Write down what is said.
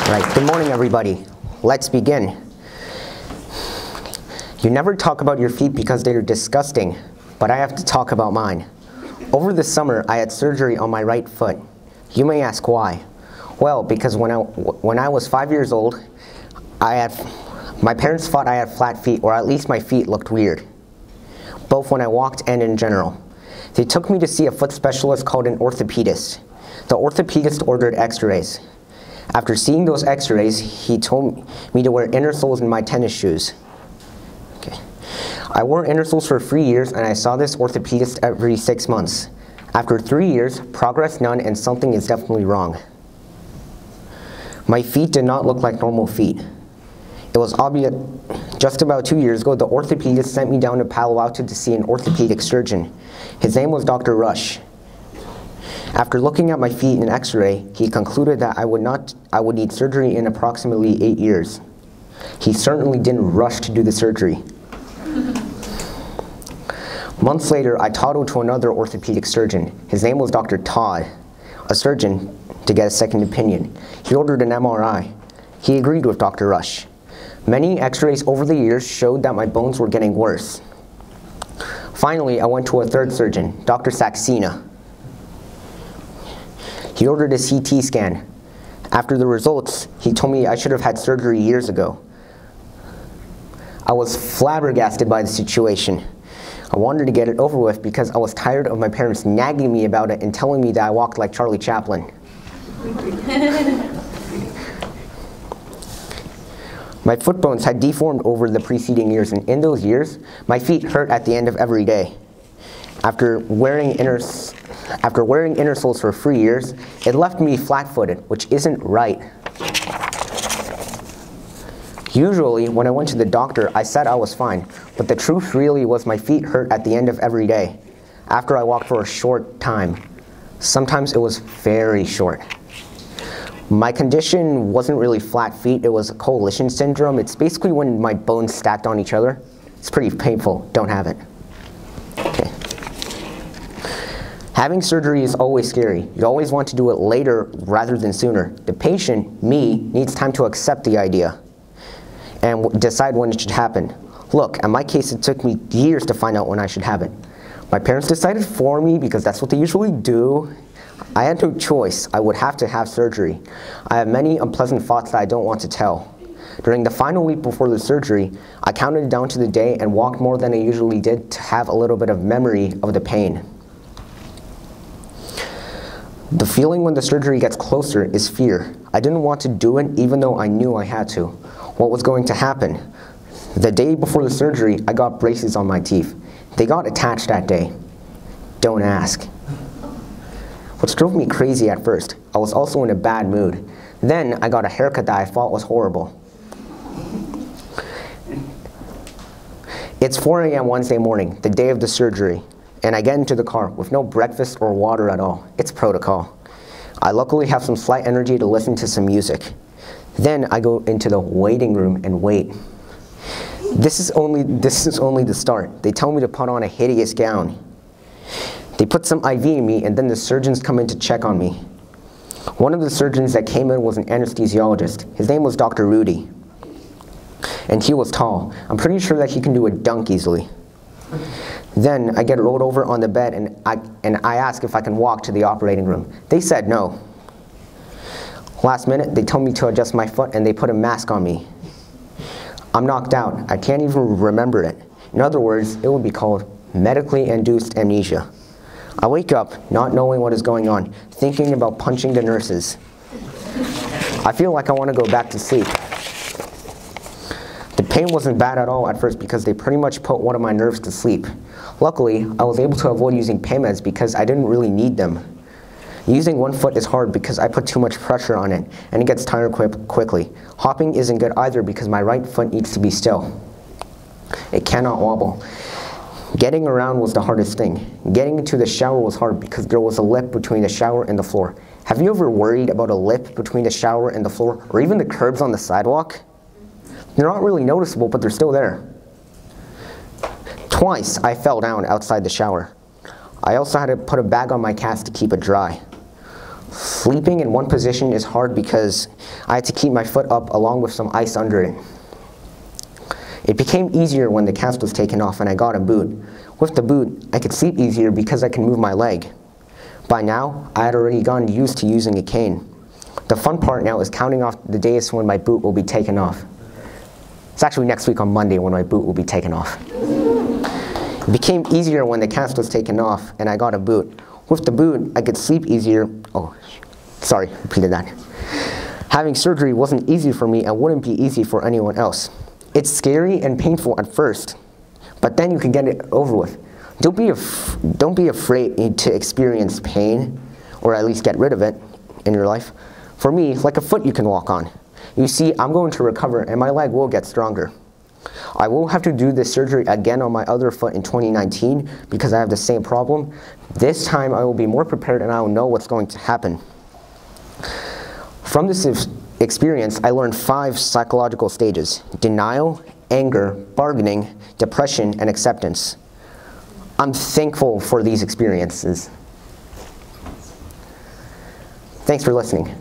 Right, good morning everybody. Let's begin. You never talk about your feet because they're disgusting, but I have to talk about mine. Over the summer, I had surgery on my right foot. You may ask why. Well, because when I was 5 years old, my parents thought I had flat feet, or at least my feet looked weird, both when I walked and in general. They took me to see a foot specialist called an orthopedist. The orthopedist ordered x-rays. After seeing those x-rays, he told me to wear inner soles in my tennis shoes. Okay. I wore inner soles for 3 years, and I saw this orthopedist every 6 months. After 3 years, progress none, and something is definitely wrong. My feet did not look like normal feet. It was obvious. Just about 2 years ago, the orthopedist sent me down to Palo Alto to see an orthopedic surgeon. His name was Dr. Rush. After looking at my feet in an x-ray, he concluded that I would need surgery in approximately 8 years. He certainly didn't rush to do the surgery. Months later, I toddled to another orthopedic surgeon. His name was Dr. Todd, a surgeon, to get a second opinion. He ordered an MRI. He agreed with Dr. Rush. Many x-rays over the years showed that my bones were getting worse. Finally, I went to a third surgeon, Dr. Saxena. He ordered a CT scan. After the results, he told me I should have had surgery years ago. I was flabbergasted by the situation. I wanted to get it over with because I was tired of my parents nagging me about it and telling me that I walked like Charlie Chaplin. My foot bones had deformed over the preceding years, and in those years, my feet hurt at the end of every day. After wearing inner soles for 3 years, it left me flat-footed, which isn't right. Usually, when I went to the doctor, I said I was fine, but the truth really was my feet hurt at the end of every day, after I walked for a short time. Sometimes it was very short. My condition wasn't really flat feet, it was coalition syndrome. It's basically when my bones stacked on each other. It's pretty painful, don't have it. Okay. Having surgery is always scary. You always want to do it later rather than sooner. The patient, me, needs time to accept the idea and decide when it should happen. Look, in my case, it took me years to find out when I should have it. My parents decided for me because that's what they usually do. I had no choice. I would have to have surgery. I have many unpleasant thoughts that I don't want to tell. During the final week before the surgery, I counted down to the day and walked more than I usually did to have a little bit of memory of the pain. The feeling when the surgery gets closer is fear. I didn't want to do it even though I knew I had to. What was going to happen? The day before the surgery, I got braces on my teeth. They got attached that day. Don't ask. Which drove me crazy at first. I was also in a bad mood. Then I got a haircut that I thought was horrible. It's 4 a.m. Wednesday morning, the day of the surgery, and I get into the car with no breakfast or water at all. It's protocol. I luckily have some slight energy to listen to some music. Then I go into the waiting room and wait. This is only the start. They tell me to put on a hideous gown. They put some IV in me, and then the surgeons come in to check on me. One of the surgeons that came in was an anesthesiologist. His name was Dr. Rudy. And he was tall. I'm pretty sure that he can do a dunk easily. Then I get rolled over on the bed, and I ask if I can walk to the operating room. They said no. Last minute, they told me to adjust my foot, and they put a mask on me. I'm knocked out. I can't even remember it. In other words, it would be called medically induced amnesia. I wake up, not knowing what is going on, thinking about punching the nurses. I feel like I want to go back to sleep. The pain wasn't bad at all at first because they pretty much put one of my nerves to sleep. Luckily, I was able to avoid using pain meds because I didn't really need them. Using one foot is hard because I put too much pressure on it, and it gets tired quickly. Hopping isn't good either because my right foot needs to be still. It cannot wobble. Getting around was the hardest thing. Getting into the shower was hard because there was a lip between the shower and the floor. Have you ever worried about a lip between the shower and the floor, or even the curbs on the sidewalk? They're not really noticeable, but they're still there. Twice I fell down outside the shower. I also had to put a bag on my cast to keep it dry. Sleeping in one position is hard because I had to keep my foot up along with some ice under it. It became easier when the cast was taken off and I got a boot. With the boot, I could sleep easier because I can move my leg. By now, I had already gotten used to using a cane. The fun part now is counting off the days when my boot will be taken off. It's actually next week on Monday when my boot will be taken off. It became easier when the cast was taken off and I got a boot. With the boot, I could sleep easier. Oh, sorry, repeated that. Having surgery wasn't easy for me and wouldn't be easy for anyone else. It's scary and painful at first, but then you can get it over with. Don't be afraid to experience pain, or at least get rid of it in your life. For me, like a foot you can walk on. You see, I'm going to recover and my leg will get stronger. I will have to do this surgery again on my other foot in 2019 because I have the same problem. This time I will be more prepared and I will know what's going to happen. From this experience, I learned 5 psychological stages: denial, anger, bargaining, depression, and acceptance. I'm thankful for these experiences. Thanks for listening.